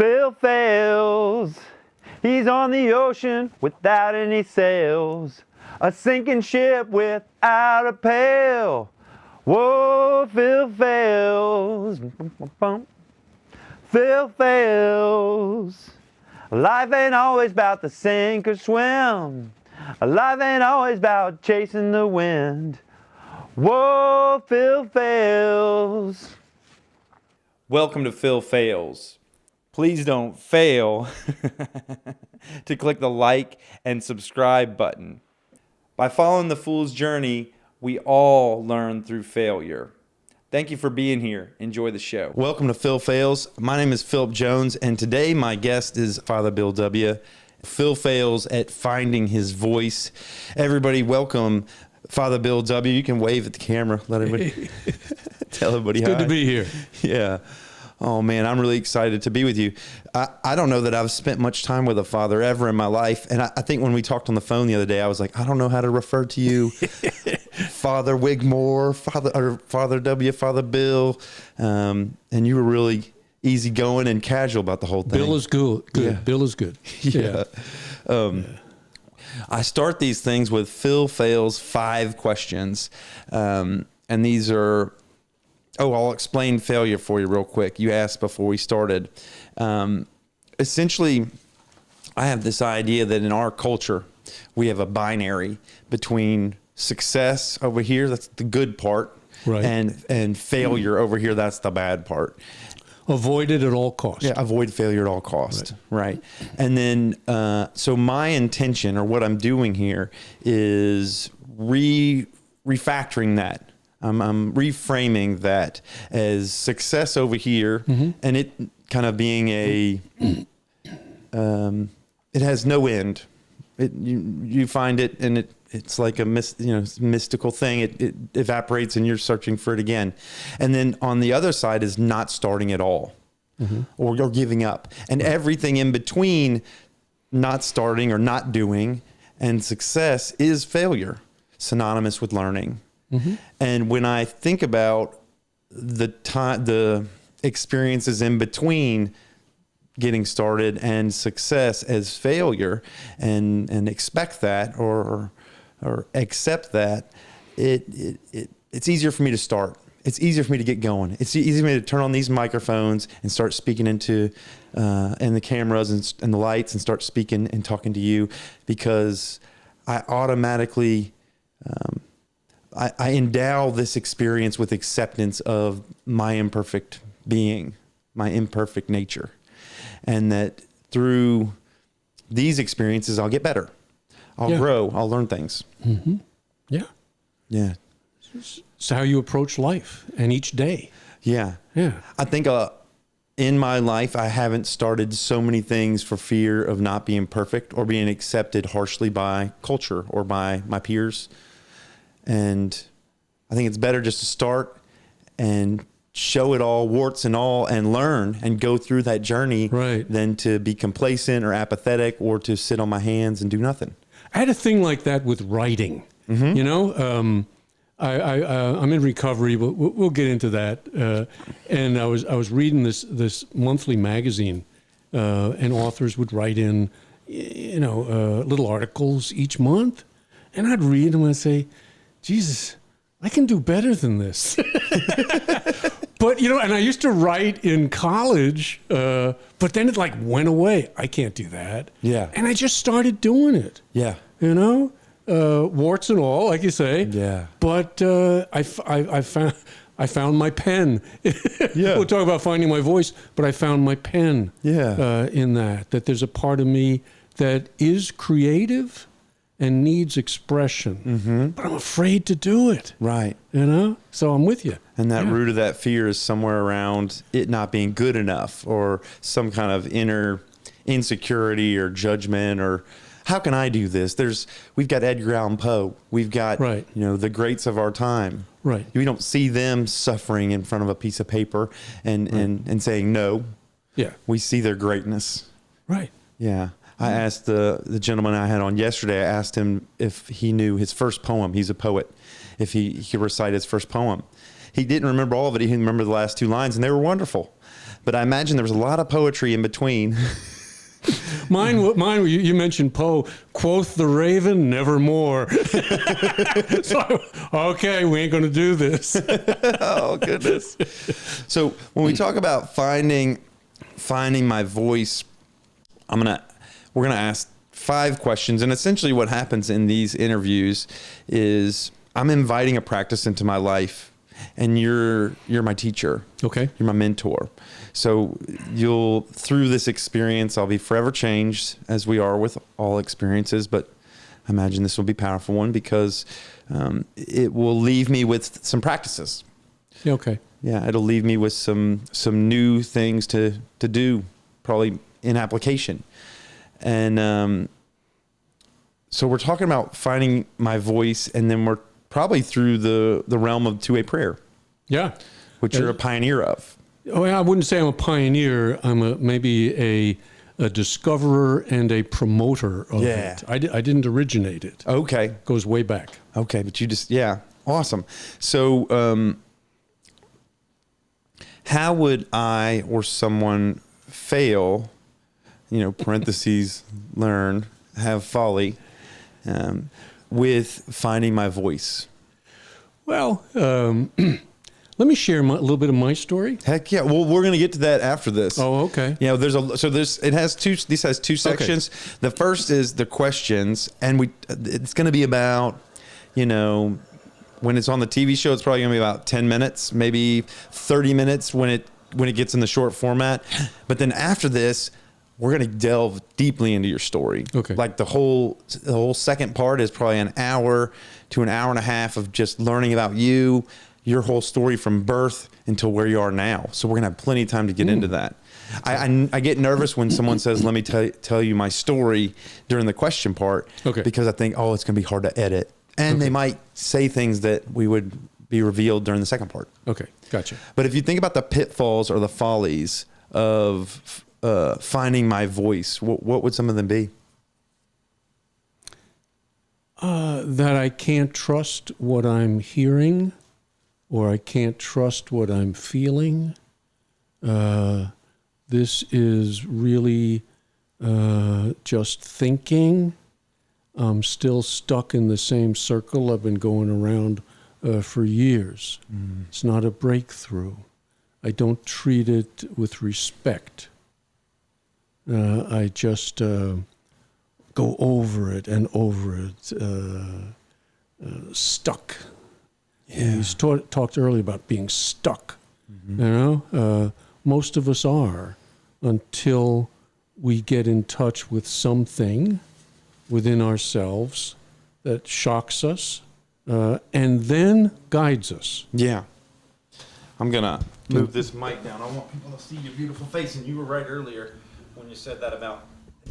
Phails. He's on the ocean without any sails, a sinking ship without a pail. Whoa, Phails. Phails. Life ain't always about the sink or swim. Life ain't always about chasing the wind. Whoa, Phails. Welcome to Phails. Please don't fail to click the like and subscribe button. By following the fool's journey, we all learn through failure. Thank you for being here. Enjoy the show. Welcome to Phails. My name is Philip Jones, and today my guest is Father Bill W. Phails at Finding His Voice. Everybody, welcome Father Bill W. You can wave at the camera. Let everybody tell everybody it's hi. Good to be here. Yeah. Oh, man, I'm really excited to be with you. I don't know that I've spent much time with a father ever in my life. And I think when we talked on the phone the other day, I was like, I don't know how to refer to you. Father Wigmore, Father W, Father Bill. And you were really easygoing and casual about the whole thing. Bill is good. Yeah. Bill is good. Yeah. I start these things with Phails 5 questions. And these are... Oh, I'll explain failure for you real quick. You asked before we started. Essentially, I have this idea that in our culture, we have a binary between success over here, that's the good part, right, and failure over here, that's the bad part. Avoid it at all costs. Yeah, avoid failure at all costs, right? And then, so my intention, or what I'm doing here, is refactoring that. I'm reframing that as success over here, and it kind of being it has no end. You find it, and it's like a mystical thing. It evaporates, and you're searching for it again. And then on the other side is not starting at all, or you're giving up, and everything in between, not starting or not doing, and success is failure, synonymous with learning. And when I think about the experiences in between getting started and success as failure, and expect that or accept that, it's easier for me to start. It's easier for me to get going. It's easier for me to turn on these microphones and start speaking into and the cameras and the lights and start speaking and talking to you, because I automatically I endow this experience with acceptance of my imperfect being, my imperfect nature, and that through these experiences, I'll get better. I'll grow. I'll learn things. Yeah. Yeah. It's how you approach life and each day. Yeah. Yeah. I think in my life, I haven't started so many things for fear of not being perfect or being accepted harshly by culture or by my peers. And I think it's better just to start and show it all, warts and all, and learn and go through that journey, than to be complacent or apathetic or to sit on my hands and do nothing. I had a thing like that with writing. You know, I'm in recovery, but we'll get into that. And I was reading this monthly magazine, and authors would write in, little articles each month, and I'd read them and I'd say, Jesus, I can do better than this. But, and I used to write in college, but then it went away. I can't do that. Yeah. And I just started doing it. Yeah. Warts and all, like you say. Yeah. But I found my pen. Yeah. We'll talk about finding my voice, but I found my pen. Yeah. In that there's a part of me that is creative and needs expression, but I'm afraid to do it. Right. So I'm with you. And that root of that fear is somewhere around it not being good enough, or some kind of inner insecurity or judgment, or how can I do this? We've got Edgar Allan Poe. We've got, the greats of our time. Right. We don't see them suffering in front of a piece of paper and saying no. Yeah. We see their greatness. Right. Yeah. I asked the gentleman I had on yesterday, I asked him if he knew his first poem. He's a poet. If he could recite his first poem. He didn't remember all of it. He didn't remember the last 2 lines, and they were wonderful. but I imagine there was a lot of poetry in between. Mine. You mentioned Poe. Quoth the raven, nevermore. So, okay, we ain't going to do this. Oh goodness. So when we talk about finding my voice, we're gonna ask 5 questions, and essentially what happens in these interviews is I'm inviting a practice into my life, and you're my teacher. Okay. You're my mentor. So through this experience, I'll be forever changed, as we are with all experiences, but I imagine this will be a powerful one because it will leave me with some practices. Yeah, okay. Yeah, it'll leave me with some new things to do, probably in application. And so we're talking about finding my voice, and then we're probably through the realm of two-way prayer. Yeah. Which you're a pioneer of. Oh, I wouldn't say I'm a pioneer. I'm maybe a discoverer and a promoter of it. I didn't originate it. Okay. It goes way back. Okay, but you just, awesome. So how would I or someone fail, parentheses, learn, have folly, with finding my voice? Well, let me share a little bit of my story. Heck yeah. Well, we're going to get to that after this. Oh, okay. Yeah, this has two sections. Okay. The first is the questions, and it's going to be about, when it's on the TV show, it's probably going to be about 10 minutes, maybe 30 minutes when it gets in the short format. But then after this, we're going to delve deeply into your story. Okay. Like the whole second part is probably an hour to an hour and a half of just learning about you, your whole story from birth until where you are now. So we're going to have plenty of time to get into that. I get nervous when someone says, let me tell you my story during the question part. Okay. Because I think, it's going to be hard to edit. And they might say things that we would be revealed during the second part. Okay, gotcha. But if you think about the pitfalls or the follies of finding my voice, what would some of them be? That I can't trust what I'm hearing, or I can't trust what I'm feeling. This is really just thinking. I'm still stuck in the same circle I've been going around for years. It's not a breakthrough. I don't treat it with respect. I just go over it and over it, stuck. Yeah. You talked earlier about being stuck. Most of us are, until we get in touch with something within ourselves that shocks us and then guides us. Yeah. I'm going to move this mic down. I want people to see your beautiful face. And you were right earlier when you said that about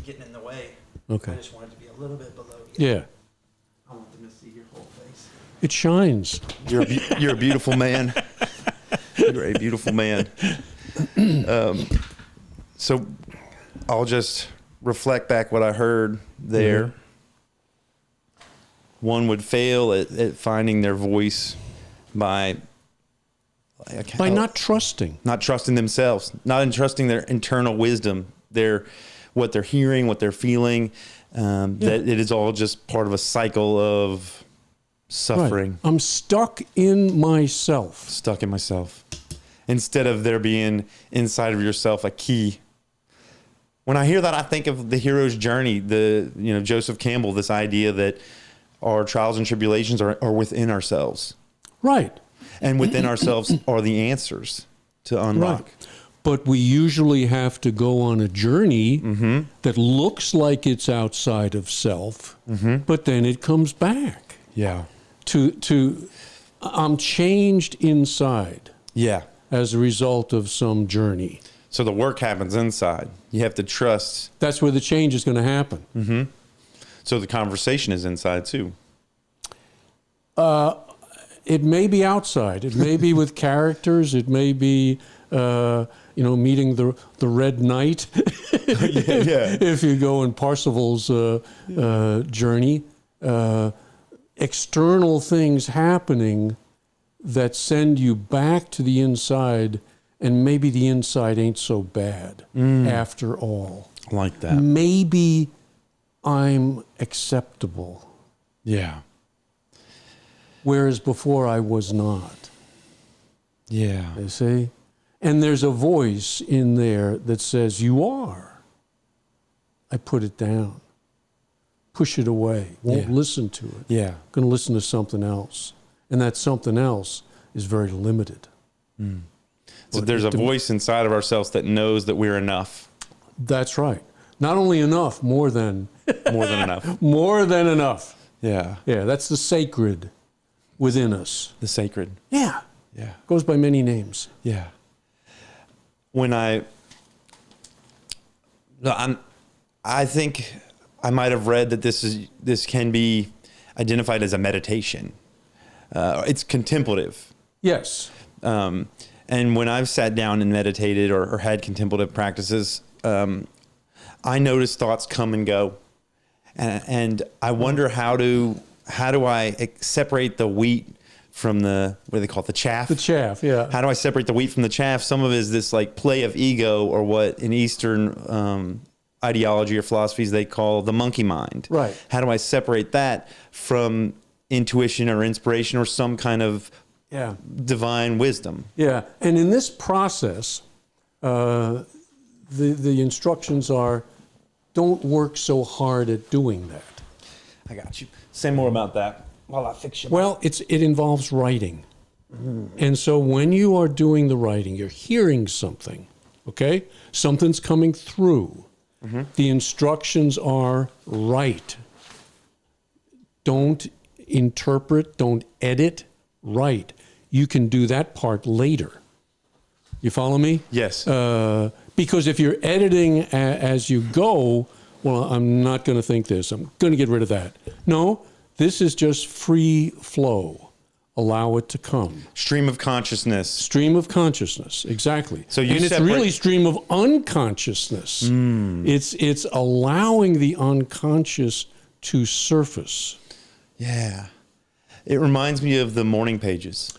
getting in the way. Okay. I just want it to be a little bit below you. Yeah. I want them to see your whole face. It shines. You're a beautiful man. You're a beautiful man. So I'll just reflect back what I heard there. Mm-hmm. One would fail at finding their voice by not trusting. Not trusting themselves, not entrusting their internal wisdom, what they're hearing, what they're feeling, that it is all just part of a cycle of suffering. Right. I'm stuck in myself. Stuck in myself. Instead of there being inside of yourself a key. When I hear that, I think of the hero's journey, Joseph Campbell, this idea that our trials and tribulations are within ourselves. Right. And within ourselves are the answers to unlock. Right. But we usually have to go on a journey that looks like it's outside of self, but then it comes back. Yeah. I'm changed inside. Yeah. As a result of some journey. So the work happens inside. You have to trust. That's where the change is going to happen. Mm-hmm. So the conversation is inside too. It may be outside. It may be with characters. It may be, meeting the Red Knight. Yeah. If you go in Parsifal's journey, external things happening that send you back to the inside and maybe the inside ain't so bad after all. I like that. Maybe I'm acceptable, Yeah. whereas before I was not. Yeah. You see? And there's a voice in there that says, you are. I put it down. Push it away. Won't listen to it. Yeah. Going to listen to something else. And that something else is very limited. So there's a voice inside of ourselves that knows that we're enough. That's right. Not only enough, more than. More than enough. More than enough. Yeah. Yeah, that's the sacred within us. The sacred. Yeah. Yeah. Goes by many names. Yeah. I think I might have read that this can be identified as a meditation. It's contemplative. Yes. And when I've sat down and meditated or had contemplative practices, I notice thoughts come and go, and I wonder how do I separate the wheat from the, what do they call it, the chaff? The chaff, yeah. How do I separate the wheat from the chaff? Some of it is this like play of ego, or what in Eastern ideology or philosophies they call the monkey mind. Right. How do I separate that from intuition or inspiration or some kind of divine wisdom? Yeah, and in this process, the instructions are, don't work so hard at doing that. I got you. Say more about that while I fix you. Well, it involves writing. And so when you are doing the writing, you're hearing something, okay? Something's coming through. The instructions are write. Don't interpret, don't edit, write. You can do that part later. You follow me? Yes. Because if you're editing as you go, well, I'm not going to think this. I'm going to get rid of that. No, this is just free flow. Allow it to come. Stream of consciousness. Stream of consciousness, exactly. So you and it's separate- really stream of unconsciousness. It's allowing the unconscious to surface. Yeah. It reminds me of the morning pages.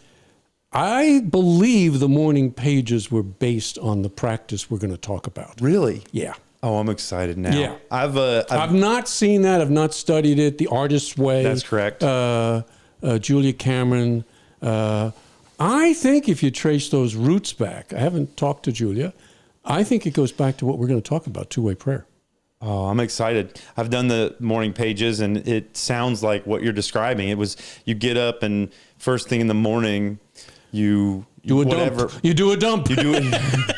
I believe the morning pages were based on the practice we're going to talk about. Really? Yeah. Oh, I'm excited now. Yeah. I've not seen that. I've not studied it. The Artist's Way. That's correct. Julia Cameron. I think if you trace those roots back, I haven't talked to Julia, I think it goes back to what we're going to talk about, two-way prayer. Oh, I'm excited. I've done the morning pages, and it sounds like what you're describing. It was, you get up and first thing in the morning, you Do a whatever. dump. You do a dump. You do it.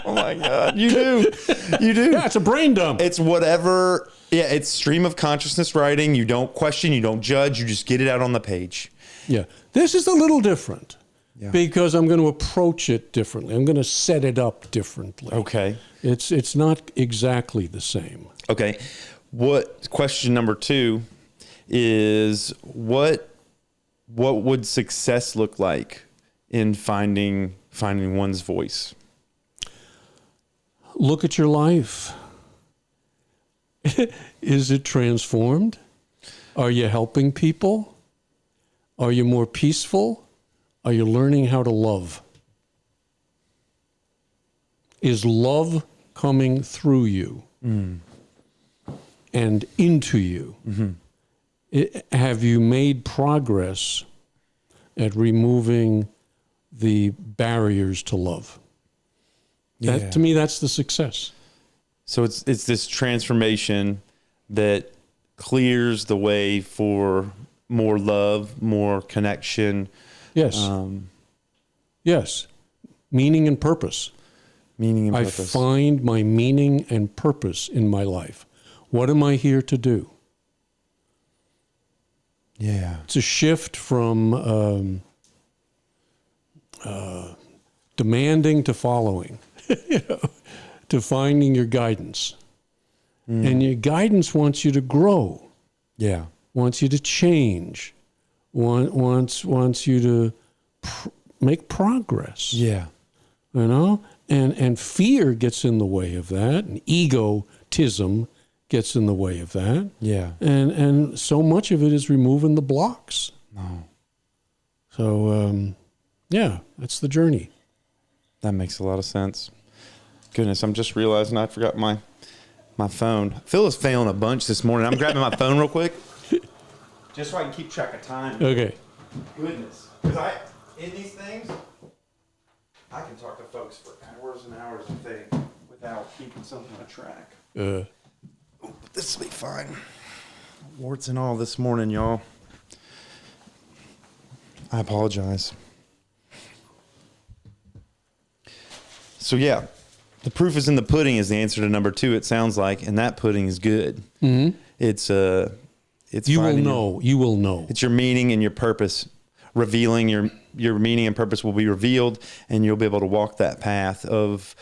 Oh my God. You do. Yeah, it's a brain dump. It's whatever. Yeah, it's stream of consciousness writing. You don't question, you don't judge, you just get it out on the page. Yeah. This is a little different Yeah. because I'm going to approach it differently. I'm going to set it up differently. Okay. It's not exactly the same. Okay. Question number 2 is what would success look like in finding one's voice? Look at your life. Is it transformed? Are you helping people? Are you more peaceful? Are you learning how to love? Is love coming through you and into you? Have you made progress at removing the barriers to love? Yeah. To me, that's the success. So it's this transformation that clears the way for more love, more connection. Yes. Yes. Meaning and purpose. Meaning and I purpose. find my meaning and purpose in my life. What am I here to do? Yeah. It's a shift from demanding to following, to finding your guidance. And your guidance wants you to grow, Yeah. wants you to change, wants you to make progress. Yeah. You know, and fear gets in the way of that, and egotism gets in the way of that. Yeah. And so much of it is removing the blocks. No. So, yeah, that's the journey. That makes a lot of sense. Goodness, I'm just realizing I forgot my phone. Phil is failing a bunch this morning. I'm grabbing my phone real quick, just so I can keep track of time. Okay. Goodness, because in these things, I can talk to folks for hours and hours a day without keeping something on track. This will be fine. Warts and all this morning, y'all. I apologize. So yeah, the proof is in the pudding is the answer to number 2. It sounds like, and that pudding is good. Mm-hmm. It's you will know. You will know. It's your meaning and your purpose. Revealing your meaning and purpose will be revealed, and you'll be able to walk that path of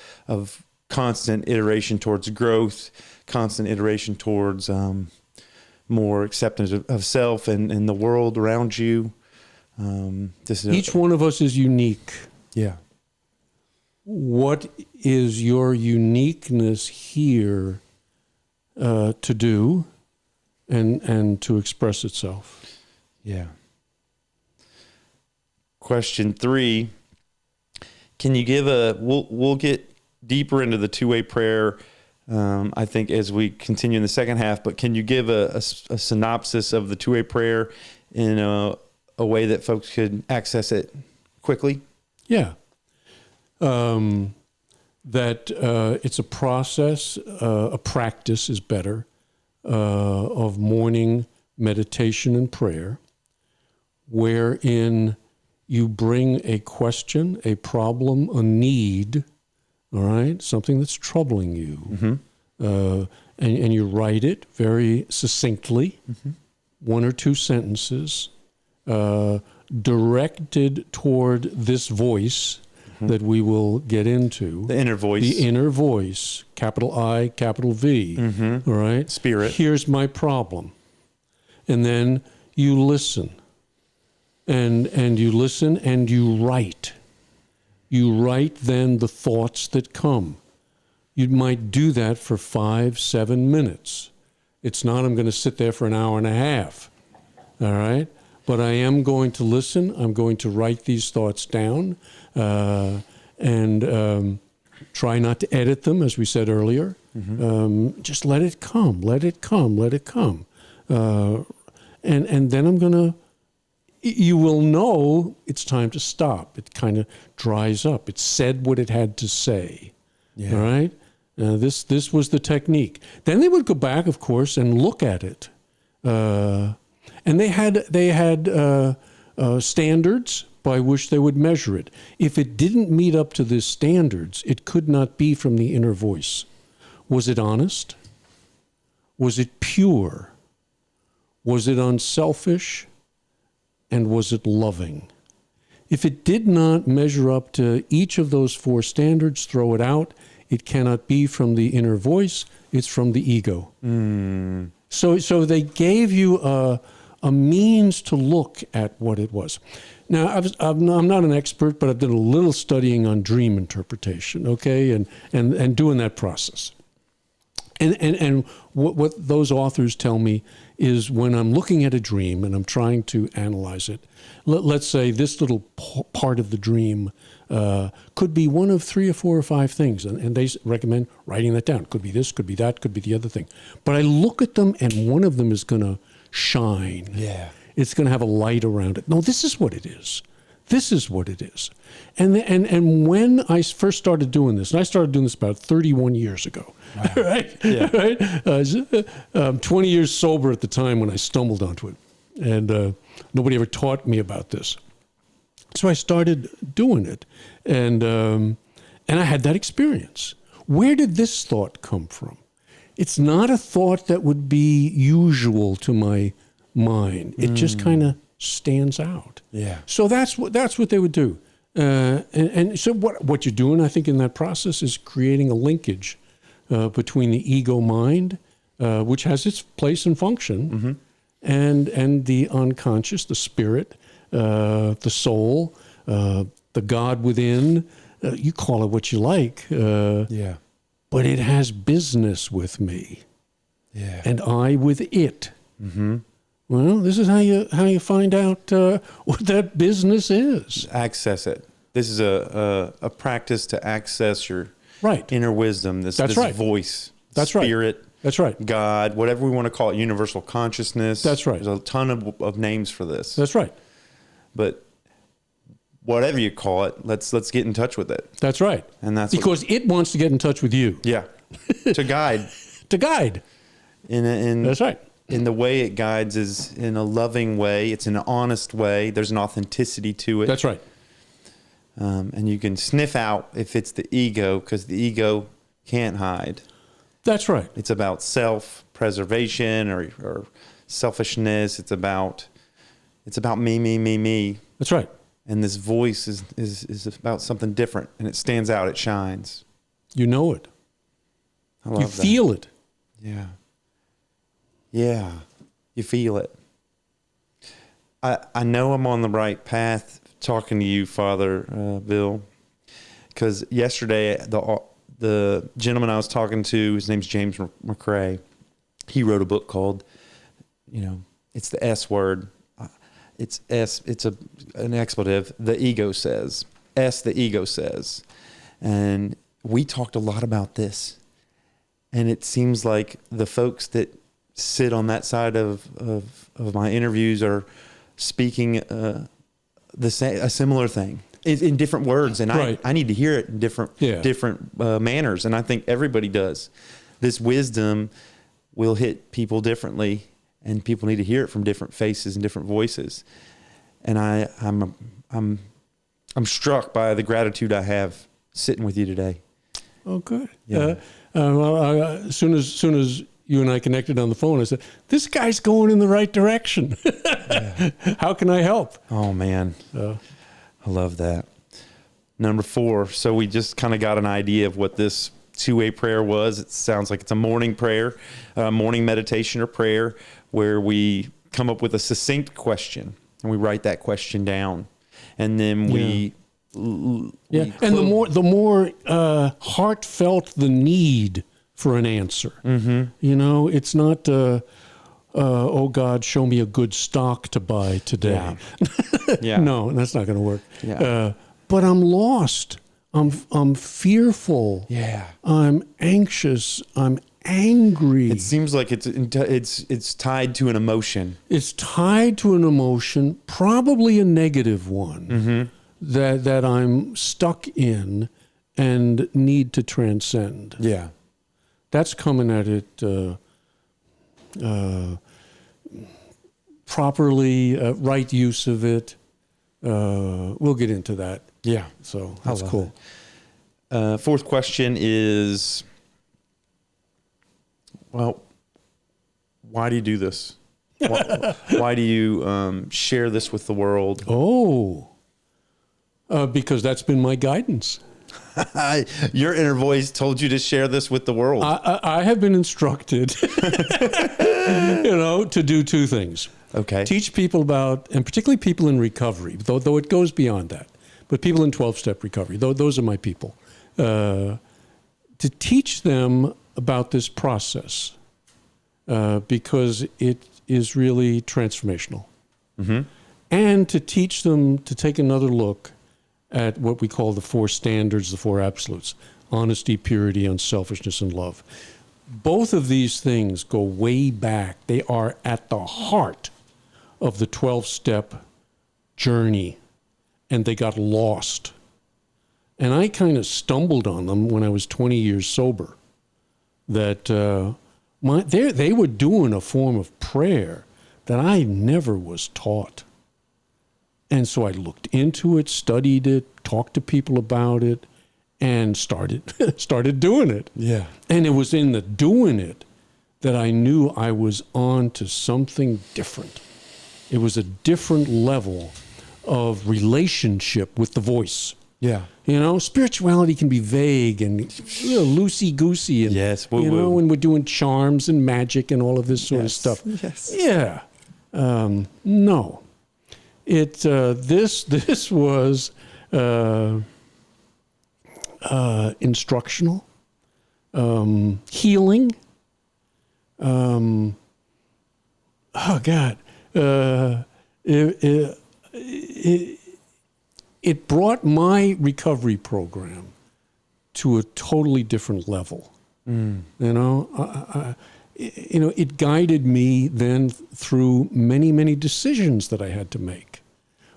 constant iteration towards growth, constant iteration towards more acceptance of self and the world around you. Each one of us is unique. Yeah. What is your uniqueness here to do and to express itself? Yeah. Question 3, can you give we'll get deeper into the two-way prayer, I think, as we continue in the second half, but can you give a synopsis of the two-way prayer in a way that folks could access it quickly? Yeah. That it's a process, a practice is better, of morning meditation and prayer, wherein you bring a question, a problem, a need, all right, something that's troubling you, mm-hmm. And you write it very succinctly, mm-hmm. 1 or 2 sentences, directed toward this voice mm-hmm. that we will get into. The inner voice. The inner voice, capital I, capital V, mm-hmm. all right? Spirit. Here's my problem. And then you listen. And you listen and you write. You write then the thoughts that come. You might do that for 5-7 minutes. It's not I'm going to sit there for an hour and a half. All right? But I am going to listen. I'm going to write these thoughts down and try not to edit them, as we said earlier. Mm-hmm. Just let it come. Let it come. Let it come. And then I'm going to, you will know it's time to stop. It kind of dries up. It said what it had to say. Yeah. All right? This was the technique. Then they would go back, of course, and look at it. And they had standards by which they would measure it. If it didn't meet up to these standards, it could not be from the inner voice. Was it honest? Was it pure? Was it unselfish? And was it loving? If it did not measure up to each of those 4 standards, throw it out. It cannot be from the inner voice. It's from the ego. Mm. So they gave you a means to look at what it was. Now, I'm not an expert, but I've done a little studying on dream interpretation, okay, and doing that process. And what those authors tell me is when I'm looking at a dream and I'm trying to analyze it, let's say this little part of the dream could be one of 3 or 4 or 5 things, and they recommend writing that down. Could be this, could be that, could be the other thing. But I look at them and one of them is going to shine. Yeah. It's going to have a light around it. No, this is what it is. This is what it is. And when I first started doing this, and I started doing this about 31 years ago, wow. Right? Yeah. Right? 20 years sober at the time when I stumbled onto it. And nobody ever taught me about this. So I started doing it. And I had that experience. Where did this thought come from? It's not a thought that would be usual to my mind. It just kind of stands out. Yeah. So that's what they would do. And so what you're doing, I think, in that process is creating a linkage between the ego mind, which has its place and function, mm-hmm. and the unconscious, the spirit, the soul, the God within. You call it what you like. Yeah. But it has business with me. Yeah. And I with it. Mm-hmm. Well, this is how you find out what that business is. Access it. This is a practice to access your Right. inner wisdom, this right. voice, That's right. spirit. That's right. God, whatever we want to call it, universal consciousness. That's right. There's a ton of names for this. That's right. But whatever you call it, let's get in touch with it. That's right. And that's because it wants to get in touch with you. Yeah. To guide. To guide. That's right. In the way it guides is in a loving way. It's in an honest way. There's an authenticity to it. That's right. And you can sniff out if it's the ego, because the ego can't hide. That's right. It's about self-preservation or selfishness. It's about me. That's right. And this voice is about something different, and it stands out. It shines. You know it. I love you that. feel it. Yeah. Yeah. You feel it. I know I'm on the right path talking to you, Father Bill, because yesterday the gentleman I was talking to, his name's James McCrae. He wrote a book called, it's the S word. It's an expletive. The ego says. The ego says. And we talked a lot about this. And it seems like the folks that sit on that side of my interviews are speaking a similar thing in different words. And right. I need to hear it in different manners. And I think everybody does. This wisdom will hit people differently, and people need to hear it from different faces and different voices. And I'm struck by the gratitude I have sitting with you today. Oh, good. Yeah. As soon as you and I connected on the phone, I said, "This guy's going in the right direction. How can I help?" Oh man, I love that. Number 4. So we just kind of got an idea of what this two-way prayer was. It sounds like it's a morning prayer, morning meditation or prayer, where we come up with a succinct question and we write that question down, and then we and the more heartfelt the need for an answer. Mm-hmm. It's not oh God, show me a good stock to buy today. Yeah. No, that's not going to work. Yeah. But I'm lost. I'm fearful. Yeah. I'm anxious. I'm angry. It seems like it's tied to an emotion. It's tied to an emotion, probably a negative one, Mm-hmm. that I'm stuck in and need to transcend. Yeah. That's coming at it properly, right use of it. We'll get into that. Yeah. So that's cool. Fourth question is, well, why do you do this? Why do you share this with the world? Oh, because that's been my guidance. Your inner voice told you to share this with the world. I have been instructed, to do two things. Okay. Teach people about, and particularly people in recovery, though it goes beyond that, but people in 12-step recovery, those are my people, to teach them about this process because it is really transformational. Mm-hmm. And to teach them to take another look at what we call the 4 standards, the 4 absolutes: honesty, purity, unselfishness, and love. Both of these things go way back. They are at the heart of the 12-step journey, and they got lost. And I kind of stumbled on them when I was 20 years sober, that they were doing a form of prayer that I never was taught. And so I looked into it, studied it, talked to people about it, and started doing it. Yeah. And it was in the doing it that I knew I was on to something different. It was a different level of relationship with the voice. Yeah. Spirituality can be vague and loosey-goosey. And, yes. when we're doing charms and magic and all of this sort of stuff. Yes. Yeah. No. This was instructional, healing. Oh God! it brought my recovery program to a totally different level. You know, it guided me then through many, many decisions that I had to make.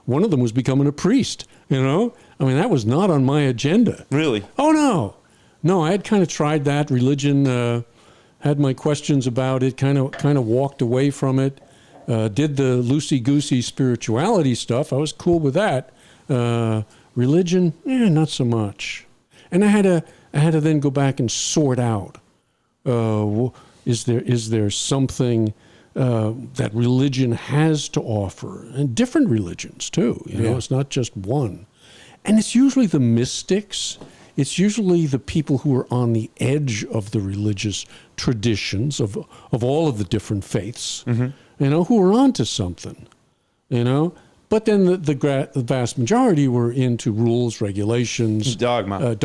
One of them was becoming a priest, you know? I mean, that was not on my agenda. Really? Oh, no. No, I had kind of tried that. Religion, had my questions about it, kind of walked away from it. Did the loosey-goosey spirituality stuff. I was cool with that. Religion, not so much. And I had to then go back and sort out. Is there something that religion has to offer? And different religions, too. You know, it's not just one. And it's usually the mystics. It's usually the people who are on the edge of the religious traditions of all of the different faiths, you know, who are onto something, you know. But then the vast majority were into rules, regulations, dogma,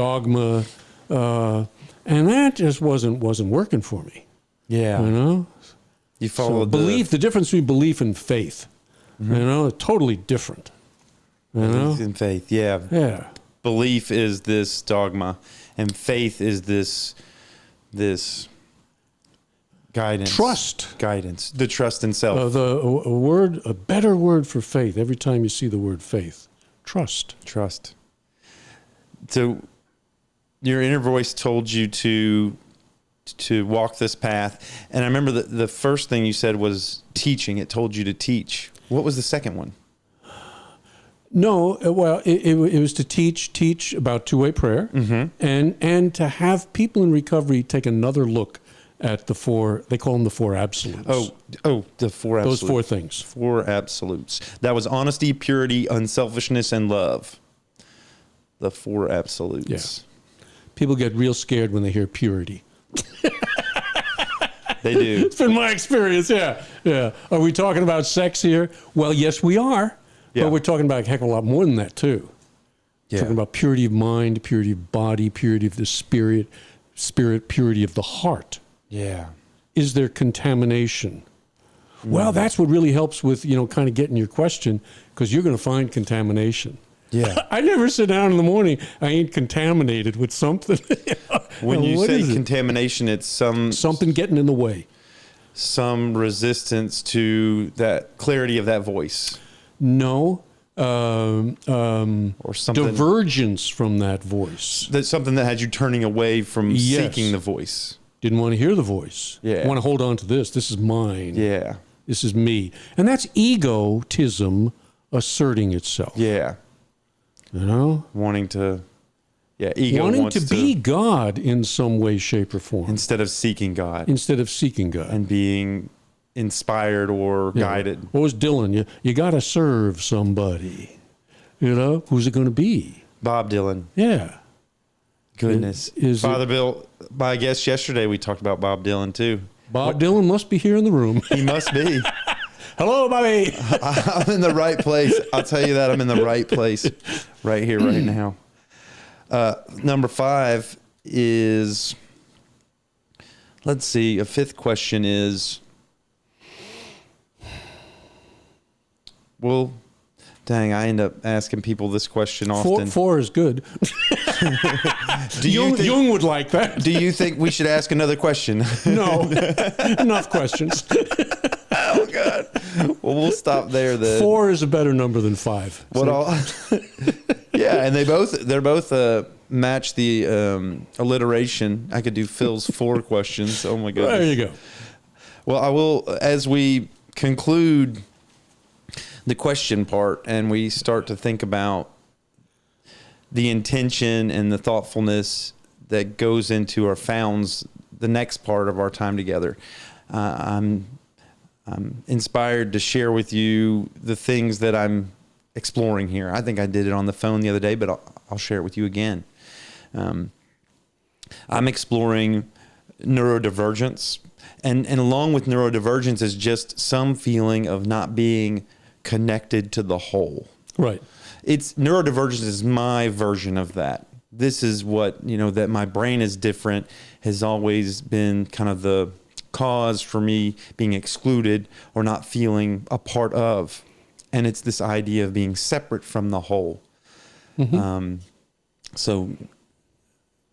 and that just wasn't working for me. Yeah, you know. You follow belief. The difference between belief and faith, you know, totally different. You know, belief and faith. Yeah. Yeah. Belief is this dogma, and faith is this guidance. Guidance. The trust in self. A better word for faith. Every time you see the word faith, trust. Trust. So, your inner voice told you to walk this path, and I remember the first thing you said was teaching. It told you to teach. What was the second one? No, well, it was to teach about two-way prayer, and to have people in recovery take another look at the four. They call them the four absolutes. Oh, the four absolutes. Those four things. Four absolutes. That was honesty, purity, unselfishness, and love. The four absolutes. Yeah. People get real scared when they hear purity. They do. It's been my experience. Yeah. Are we talking about sex here? Well, yes, we are. Yeah. But we're talking about a heck of a lot more than that, too. Yeah. Talking about purity of mind, purity of body, purity of the spirit, purity of the heart. Yeah. Is there contamination? Well, that's what really helps with, you know, kind of getting your question, because you're going to find contamination. Yeah. I never sit down in the morning, I ain't contaminated with something. When you say contamination, it's something getting in the way. Some resistance to that clarity of that voice. No. Or something. Divergence from that voice. That's something that had you turning away from seeking the voice. Didn't want to hear the voice. Yeah. I want to hold on to this. This is mine. Yeah. This is me. And that's egotism asserting itself. Yeah. You know? Wanting to ego wanting wants to be God in some way, shape, or form. Instead of seeking God. And being inspired or guided. What was Dylan? You got to serve somebody. You know? Who's it going to be? Bob Dylan. Yeah. Goodness. Father Bill, I guess yesterday we talked about Bob Dylan too. Dylan must be here in the room. He must be. Hello, Bobby. I'm in the right place. I'll tell you that I'm in the right place right here, right now. Number 5 is, let's see, a fifth question is, well, dang, I end up asking people this question often. 4 is good. Jung would like that. Do you think we should ask another question? No. Enough questions. Oh, God. Well, we'll stop there then. 4 is a better number than 5. Yeah, and they're both match the alliteration. I could do Phil's 4 questions. Oh, my goodness. There you go. Well, I will, as we conclude the question part and we start to think about the intention and the thoughtfulness that goes into our founds, the next part of our time together, I'm inspired to share with you the things that I'm exploring here. I think I did it on the phone the other day, but I'll share it with you again. I'm exploring neurodivergence, and along with neurodivergence is just some feeling of not being connected to the whole. Right. It's neurodivergence is my version of that. This is what, that my brain is different has always been kind of the cause for me being excluded or not feeling a part of. And it's this idea of being separate from the whole. So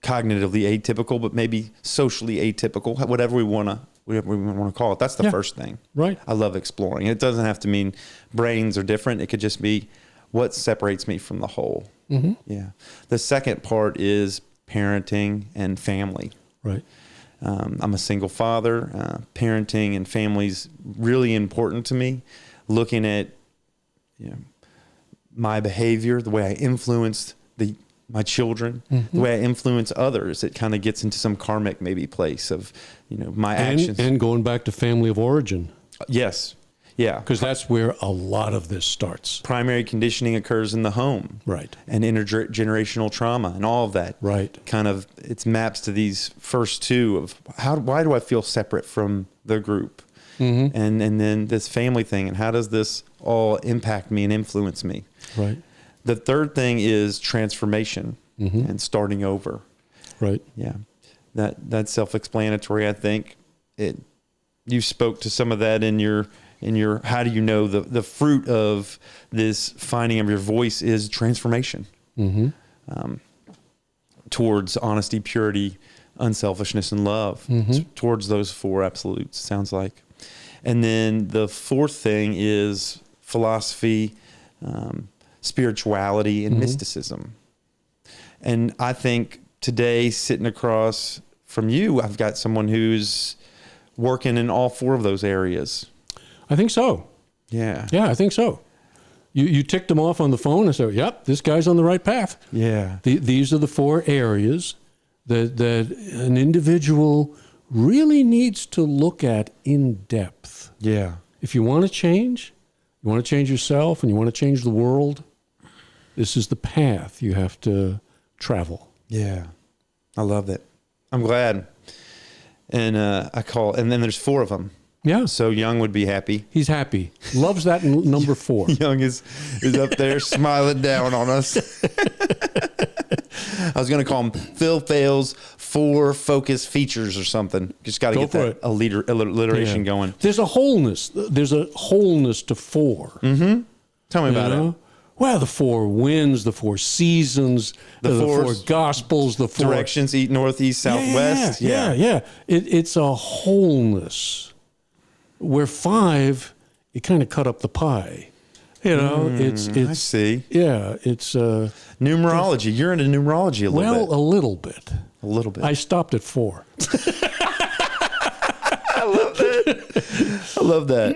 cognitively atypical, but maybe socially atypical, whatever we want to call it. That's the first thing. Right. I love exploring. It doesn't have to mean brains are different. It could just be what separates me from the whole. Yeah. The second part is parenting and family. Right. I'm a single father. Parenting and family's really important to me. Looking at, my behavior, the way I influenced my children, the way I influence others. It kind of gets into some karmic maybe place of, my actions. And going back to family of origin. Yes. Yeah. Because that's where a lot of this starts. Primary conditioning occurs in the home. Right. And intergenerational trauma and all of that. Right. Kind of, it's maps to these first two of why do I feel separate from the group? And then this family thing, and how does this all impact me and influence me? Right. The third thing is transformation and starting over. Right. Yeah. That's self-explanatory. I think you spoke to some of that in your how do you know the fruit of this finding of your voice is transformation towards honesty, purity, unselfishness, and love, towards those four absolutes, sounds like. And then the fourth thing is philosophy, spirituality, and mysticism. And I think today, sitting across from you, I've got someone who's working in all four of those areas. I think so. Yeah. Yeah, I think so. You ticked them off on the phone and said, yep, this guy's on the right path. Yeah. These are the four areas that an individual really needs to look at in depth. Yeah. If you want to change yourself and you want to change the world, this is the path you have to travel. Yeah. I love it. I'm glad. And and then there's four of them. Yeah. So Young would be happy. He's happy. Loves that number 4. Young is up there smiling down on us. I was going to call him Phails 4 focus features or something. Just got to get that alliteration going. There's a wholeness. There's a wholeness to 4. Tell me about it. Well, the 4 winds, the 4 seasons, the 4 gospels, the 4 directions: east, north, east, south, west. Yeah. It's a wholeness. Where 5, you kind of cut up the pie. It's I see. Yeah, it's numerology. You're into numerology a little bit. Well, a little bit. A little bit. I stopped at 4. I love that. I love that.